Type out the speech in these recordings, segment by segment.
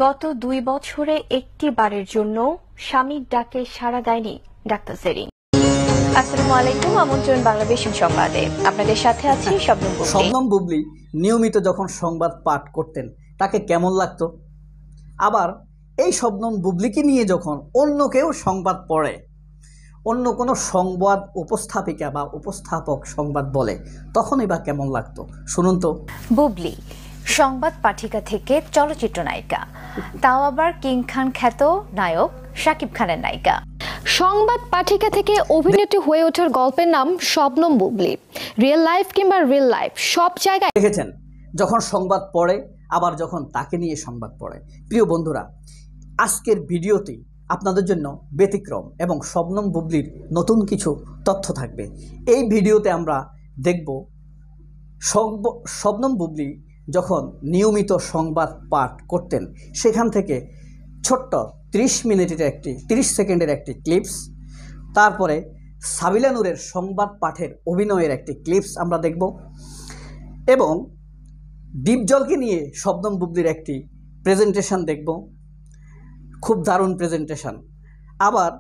গত 2 বছরে একটি বারের জন্য স্বামীর ডাকে সাড়া দেয়নি ডাক্তার জেরিন। আসসালামু আলাইকুম, আমন্ত্রণ বাংলাদেশ সংবাদে। আপনাদের সাথে আছি শবনম বুবলি নিয়মিত যখন সংবাদ পাঠ করতেন তাকে কেমন লাগতো? আবার এই শবনম বুবলিকে নিয়ে যখন অন্য কেউ সংবাদ পড়ে, অন্য কোনো সংবাদ উপস্থাপিকা বা উপস্থাপক সংবাদ বলে, তখনই বা কেমন লাগতো? শুনুন তো। বুবলি সংবাদ পাঠিকা থেকে চলচ্চিত্র নায়িকা, তাও আবার কিং খান খ্যাত নায়ক শাকিব খানের নায়িকা। সংবাদ পাঠিকা থেকে অভিনেত্রী হয়ে ওঠার গল্পের নাম শবনম বুবলি। রিয়েল লাইফ কিংবা রিয়েল লাইফ সব জায়গায় দেখেছেন যখন সংবাদ পড়ে, আবার যখন তাকে নিয়ে সংবাদ পড়ে। প্রিয় বন্ধুরা, আজকের ভিডিওটি আপনাদের জন্য ব্যতিক্রম এবং শবনম বুবলির নতুন কিছু তথ্য থাকবে। এই ভিডিওতে আমরা দেখব শবনম বুবলি যখন নিয়মিত সংবাদ পাঠ করতেন সেখান থেকে ছোট্ট 30 সেকেন্ডের একটি ক্লিপস, তারপরে সাবিলা নূরের সংবাদ পাঠের অভিনয়ের একটি ক্লিপস আমরা দেখব, এবং ডিপজলকে নিয়ে শবনম বুবলির একটি প্রেজেন্টেশন দেখব, খুব দারুণ প্রেজেন্টেশন। আবার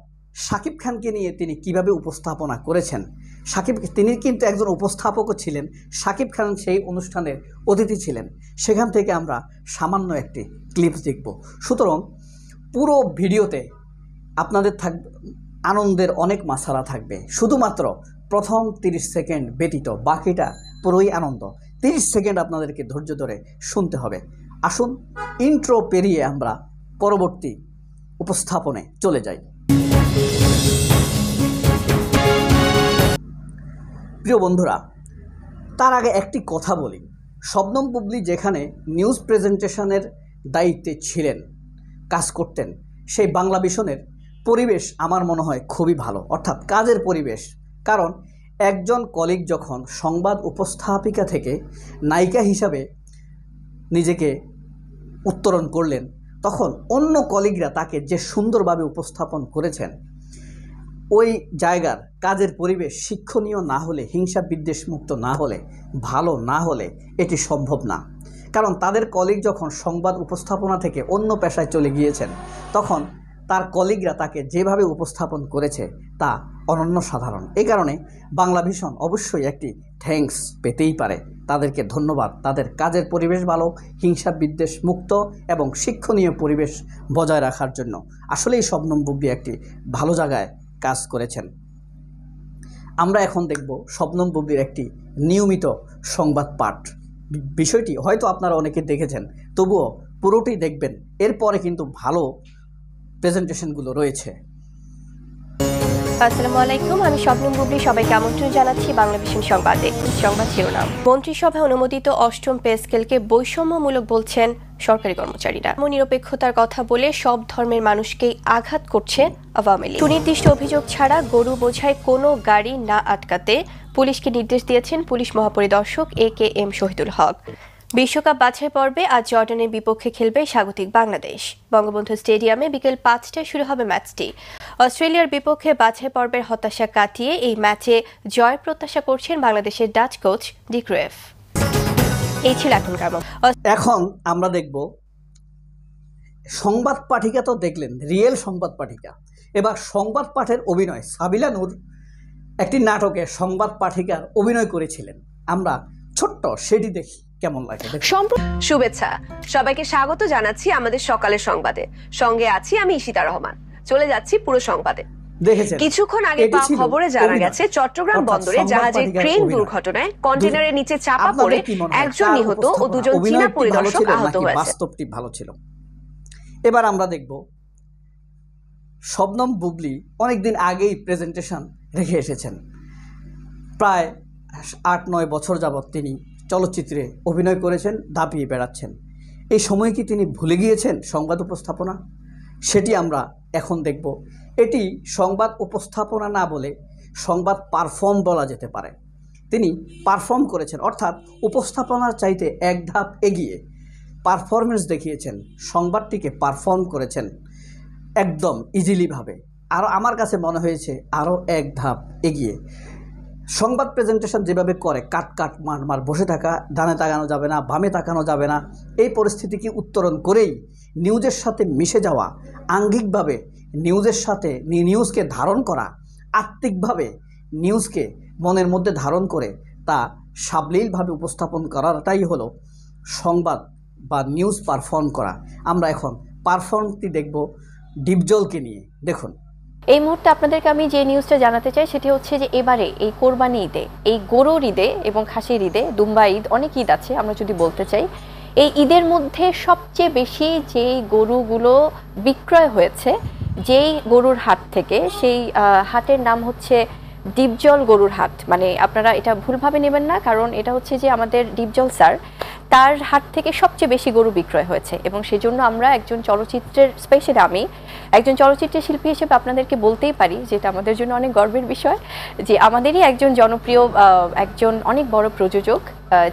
শাকিব খানকে নিয়ে তিনি কিভাবে উপস্থাপনা করেছেন, তিনি কিন্তু একজন উপস্থাপকও ছিলেন, শাকিব খান সেই অনুষ্ঠানের অতিথি ছিলেন, সেখান থেকে আমরা সামান্য একটি ক্লিপস দেখব। সুতরাং পুরো ভিডিওতে আপনাদের আনন্দের অনেক মাসালা থাকবে, শুধুমাত্র প্রথম 30 সেকেন্ড ব্যতীত বাকিটা পুরোই আনন্দ। 30 সেকেন্ড আপনাদেরকে ধৈর্য ধরে শুনতে হবে। আসুন ইন্ট্রো পেরিয়ে আমরা পরবর্তী উপস্থাপনে চলে যাই। প্রিয় বন্ধুরা, তার আগে একটি কথা বলি। শবনম বুবলি যেখানে নিউজ প্রেজেন্টেশনের দায়িত্বে ছিলেন, কাজ করতেন, সেই বাংলা ভিশনের পরিবেশ আমার মনে হয় খুবই ভালো, অর্থাৎ কাজের পরিবেশ। কারণ একজন কলিগ যখন সংবাদ উপস্থাপিকা থেকে নায়িকা হিসাবে নিজেকে উত্তরণ করলেন, তখন অন্য কলিগরা তাকে যে সুন্দরভাবে উপস্থাপন করেছেন, ওই জায়গার কাজের পরিবেশ শিক্ষণীয় না হলে, হিংসা বিদ্বেষ মুক্ত না হলে, ভালো না হলে এটি সম্ভব না। কারণ তাদের কলিগ যখন সংবাদ উপস্থাপনা থেকে অন্য পেশায় চলে গিয়েছেন, তখন তার কলিগরা তাকে যেভাবে উপস্থাপন করেছে তা অনন্য সাধারণ। এই কারণে বাংলা ভিশন অবশ্যই একটি থ্যাঙ্কস পেতেই পারে, তাদেরকে ধন্যবাদ। তাদের কাজের পরিবেশ ভালো, হিংসা বিদ্বেষ মুক্ত এবং শিক্ষণীয় পরিবেশ বজায় রাখার জন্য আসলেই শবনম বুবলি একটি ভালো জায়গায় কাজ করেছেন। আমরা এখন দেখব শবনম বুবলির একটি নিয়মিত সংবাদ পাঠ। বিষয়টি হয়তো আপনারা অনেকে দেখেছেন, তবুও পুরোটি দেখবেন, এরপরে কিন্তু ভালো প্রেজেন্টেশনগুলো রয়েছে। আসসালামু আলাইকুম, আমি শবনম বুবলি। সবাইকে আমন্ত্রণ জানাচ্ছি বাংলা ভিশন সংবাদে। সংবাদ শিরোনাম: মন্ত্রিসভায় অনুমোদিত 8ম পে স্কেলকে বৈষম্যমূলক বলছেন সরকারি কর্মচারীরা। নিরপেক্ষতার কথা বলে সব ধর্মের মানুষকেই আঘাত করছে আওয়ামী লীগ। সুনির্দিষ্ট অভিযোগ ছাড়া গরু বোঝাই কোনো গাড়ি না আটকাতে পুলিশকে নির্দেশ দিয়েছেন পুলিশ মহাপরিদর্শক AKM শহীদুল হক। বিশ্বকাপ বাছাই পর্বে আজ জর্ডানের বিপক্ষে খেলবে স্বাগতিক বাংলাদেশ। বঙ্গবন্ধু স্টেডিয়ামে বিকেল 5টায় শুরু হবে ম্যাচটি। অস্ট্রেলিয়ার বিপক্ষে বাছাই পর্বের হতাশা কাটিয়ে এই ম্যাচে জয় প্রত্যাশা করছেন বাংলাদেশের ডাচ কোচ ডি ক্রুয়েফ। এই ছিল এখনকার মতো। এখন আমরা দেখব সংবাদ পাঠিকা। তো দেখলেন রিয়েল সংবাদ পাঠিকা, এবার সংবাদ পাঠের অভিনয়। সাবিলা নূর একটি নাটকে সংবাদ পাঠিকার অভিনয় করেছিলেন, আমরা ছোট্ট সেটি দেখি কেমন লাগে। শুভেচ্ছা, সবাইকে স্বাগত জানাচ্ছি আমাদের সকালের সংবাদে। সঙ্গে আছি আমি ঈশিতা রহমান। চলে যাচ্ছি পুরো সংবাদে। কিছুক্ষণ আগে পাওয়া খবরে জানা গেছে, চট্টগ্রাম বন্দরে জাহাজের ক্রেন দুর্ঘটনায় কন্টেনারের নিচে চাপা পড়ে একজন নিহত ও দুজন চীনা পরিদর্শক আহত হয়েছে। বাস্তবটি ভালো ছিল। এবার আমরা দেখব শবনম বুবলি অনেকদিন আগেই প্রেজেন্টেশন রেখে এসেছেন। প্রায় 8-9 বছর যাবৎ তিনি চলচ্চিত্রে অভিনয় করেছেন, দাপিয়ে বেড়াচ্ছেন। এই সময় কি তিনি ভুলে গিয়েছেন সংবাদ উপস্থাপনা? সেটি আমরা এখন দেখব। এটি সংবাদ উপস্থাপনা না বলে সংবাদ পারফর্ম বলা যেতে পারে। তিনি পারফর্ম করেছেন, অর্থাৎ উপস্থাপনার চাইতে এক ধাপ এগিয়ে পারফরমেন্স দেখিয়েছেন, সংবাদটিকে পারফর্ম করেছেন একদম ইজিলিভাবে। আর আমার কাছে মনে হয়েছে আরও এক ধাপ এগিয়ে। সংবাদ প্রেজেন্টেশন যেভাবে করে কাট মার বসে থাকা, ডানে তাকানো যাবে না, বামে তাকানো যাবে না, এই পরিস্থিতিকে উত্তরণ করেই নিউজের সাথে মিশে যাওয়া, আঙ্গিকভাবে নিউজের সাথে নিউজকে ধারণ করা, আত্মিকভাবে নিউজকে মনের মধ্যে ধারণ করে তা সাবলীলভাবে উপস্থাপন করাটাই হলো সংবাদ বা নিউজ পারফর্ম করা। আমরা এখন পারফর্মটি দেখব ডিপজলকে নিয়ে। দেখুন, এই মুহূর্তে আপনাদেরকে আমি যে নিউজটা জানাতে চাই সেটি হচ্ছে যে এবারে এই কোরবানি ঈদে, এই গরুর ঈদে এবং খাসির ঈদে, দুম্বা ঈদ, অনেক ঈদ আছে আমরা যদি বলতে চাই, এই ঈদের মধ্যে সবচেয়ে বেশি যেই গরুগুলো বিক্রয় হয়েছে যেই গরুর হাট থেকে, সেই হাটের নাম হচ্ছে ডিপজল গরুর হাট। মানে আপনারা এটা ভুলভাবে নেবেন না, কারণ এটা হচ্ছে যে আমাদের ডিপজল স্যার, তার হাট থেকে সবচেয়ে বেশি গরু বিক্রয় হয়েছে। এবং সেজন্য আমরা একজন চলচ্চিত্রের, স্পেশালি আমি একজন চলচ্চিত্রের শিল্পী হিসেবে আপনাদেরকে বলতেই পারি যে এটা আমাদের জন্য অনেক গর্বের বিষয় যে আমাদেরই একজন জনপ্রিয়, একজন অনেক বড় প্রযোজক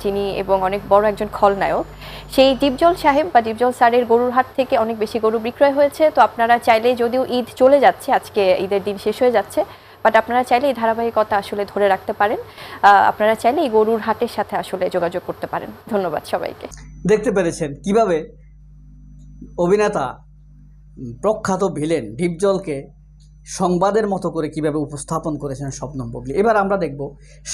যিনি এবং অনেক বড় একজন খলনায়ক, সেই ডিপজল সাহেব বা ডিপজল স্যারের গরুর হাট থেকে অনেক বেশি গরু বিক্রয় হয়েছে। তো আপনারা চাইলে, যদিও ঈদ চলে যাচ্ছে, আজকে ঈদের দিন শেষ হয়ে যাচ্ছে, বাট আপনারা চাইলে এই ধারাবাহিকতা আসলে ধরে রাখতে পারেন। আপনারা চাইলে এই গরুর হাটের সাথে আসলে যোগাযোগ করতে পারেন। ধন্যবাদ সবাইকে। দেখতে পেরেছেন কিভাবে অভিনেতা প্রখ্যাত ভিলেন ডিপজলকে সংবাদের মতো করে কিভাবে উপস্থাপন করেছেন শবনম বুবলি। এবার আমরা দেখব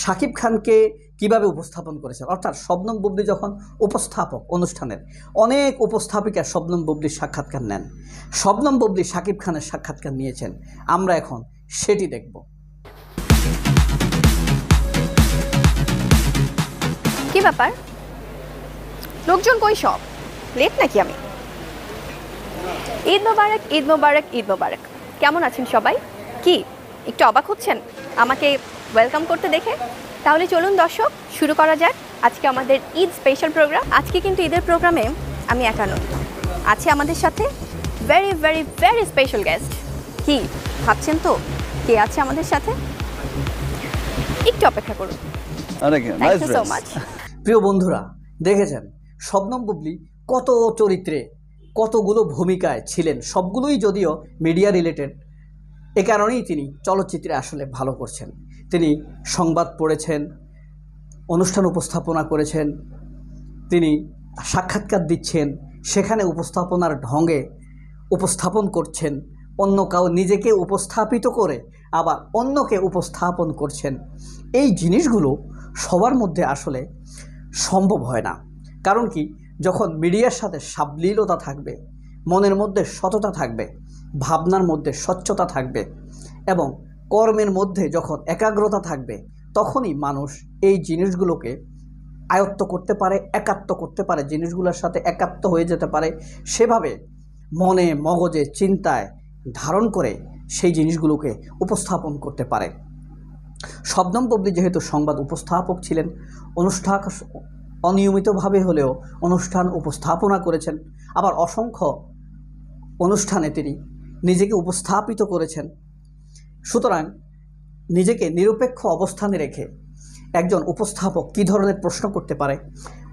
শাকিব খানকে কিভাবে উপস্থাপন করেছেন। অর্থাৎ শবনম বুবলি যখন উপস্থাপক অনুষ্ঠানের, অনেক উপস্থাপিকা শবনম বুবলির সাক্ষাৎকার নেন, শবনম বুবলি শাকিব খানের সাক্ষাৎকার নিয়েছেন। আমরা এখন সেটি দেখব। কি ব্যাপার, লোকজন কই সব? লেট নাকি আমি? ঈদ মোবারক, ঈদ মোবারক, ঈদ মোবারক। কেমন আছেন সবাই? কি একটু অবাক হচ্ছেন আমাকে ওয়েলকাম করতে দেখে? তাহলে চলুন দর্শক, শুরু করা যাক আজকে আমাদের ঈদ স্পেশাল প্রোগ্রাম। আজকে কিন্তু ঈদের প্রোগ্রামে আমি একা নই, আছে আমাদের সাথে very very very special guest. কি ভাবছেন তো কে আছে আমাদের সাথে? একটু অপেক্ষা করুন। Thank you so much. প্রিয় বন্ধুরা, দেখেছেন শবনম বুবলি কত চরিত্রে, কতগুলো ভূমিকায় ছিলেন, সবগুলোই যদিও মিডিয়া রিলেটেড। এ কারণেই তিনি চলচ্চিত্রে আসলে ভালো করছেন। তিনি সংবাদ পড়েছেন, অনুষ্ঠান উপস্থাপনা করেছেন, তিনি সাক্ষাৎকার দিচ্ছেন, সেখানে উপস্থাপনার ঢঙে উপস্থাপন করছেন, অন্য কাউ নিজেকে উপস্থাপিত করে আবার অন্যকে উপস্থাপন করছেন। এই জিনিসগুলো সবার মধ্যে আসলে সম্ভব হয় না। কারণ কি, যখন মিডিয়ার সাথে সাবলীলতা থাকবে, মনের মধ্যে সততা থাকবে, ভাবনার মধ্যে স্বচ্ছতা থাকবে এবং কর্মের মধ্যে যখন একাগ্রতা থাকবে, তখনই মানুষ এই জিনিসগুলোকে আয়ত্ত করতে পারে, একাত্ম করতে পারে, জিনিসগুলোর সাথে একাত্ম হয়ে যেতে পারে। সেভাবে মনে, মগজে, চিন্তায় ধারণ করে সেই জিনিসগুলোকে উপস্থাপন করতে পারে। শবনম বুবলি যেহেতু সংবাদ উপস্থাপক ছিলেন, অনুষ্ঠান অনিয়মিতভাবে হলেও অনুষ্ঠান উপস্থাপনা করেছেন, আবার অসংখ্য অনুষ্ঠানে তিনি নিজেকে উপস্থাপিত করেছেন। সুতরাং নিজেকে নিরপেক্ষ অবস্থানে রেখে একজন উপস্থাপক কী ধরনের প্রশ্ন করতে পারে,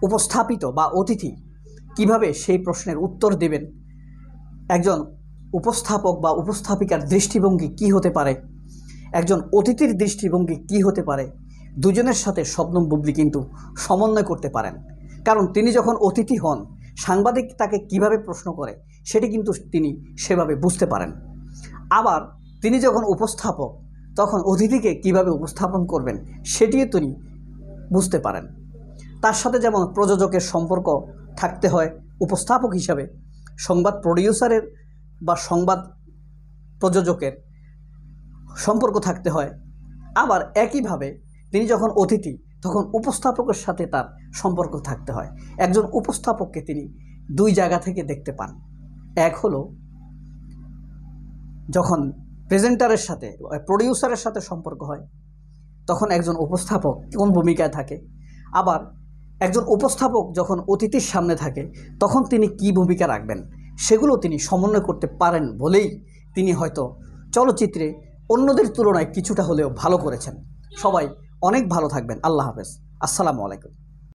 উপস্থাপিত বা অতিথি কিভাবে সেই প্রশ্নের উত্তর দেবেন, একজন উপস্থাপক বা উপস্থাপিকার দৃষ্টিভঙ্গি কি হতে পারে, একজন অতিথির দৃষ্টিভঙ্গি কি হতে পারে, দুজনের সাথে শবনম বুবলি কিন্তু সমন্বয় করতে পারেন। কারণ তিনি যখন অতিথি হন, সাংবাদিক তাকে কিভাবে প্রশ্ন করে সেটি কিন্তু তিনি সেভাবে বুঝতে পারেন। আবার তিনি যখন উপস্থাপক, তখন অতিথিকে কিভাবে উপস্থাপন করবেন সেটিও তিনি বুঝতে পারেন। তার সাথে যেমন প্রযোজকের সম্পর্ক থাকতে হয় উপস্থাপক হিসাবে, সংবাদ প্রডিউসারের বা সংবাদ প্রযোজকের সম্পর্ক থাকতে হয়, আবার একইভাবে তিনি যখন অতিথি তখন উপস্থাপকের সাথে তার সম্পর্ক থাকতে হয়। একজন উপস্থাপককে তিনি দুই জায়গা থেকে দেখতে পান। এক হলো যখন প্রেজেন্টারের সাথে, প্রডিউসারের সাথে সম্পর্ক হয়, তখন একজন উপস্থাপক কোন ভূমিকায় থাকে, আবার একজন উপস্থাপক যখন অতিথির সামনে থাকে তখন তিনি কি ভূমিকা রাখবেন সেগুলো তিনি সমন্বয় করতে পারেন বলেই তিনি হয়তো চলচ্চিত্রে অন্যদের তুলনায় কিছুটা হলেও ভালো করেছেন। সবাই অনেক ভালো থাকবেন। আল্লাহ হাফেজ। আসসালামু আলাইকুম।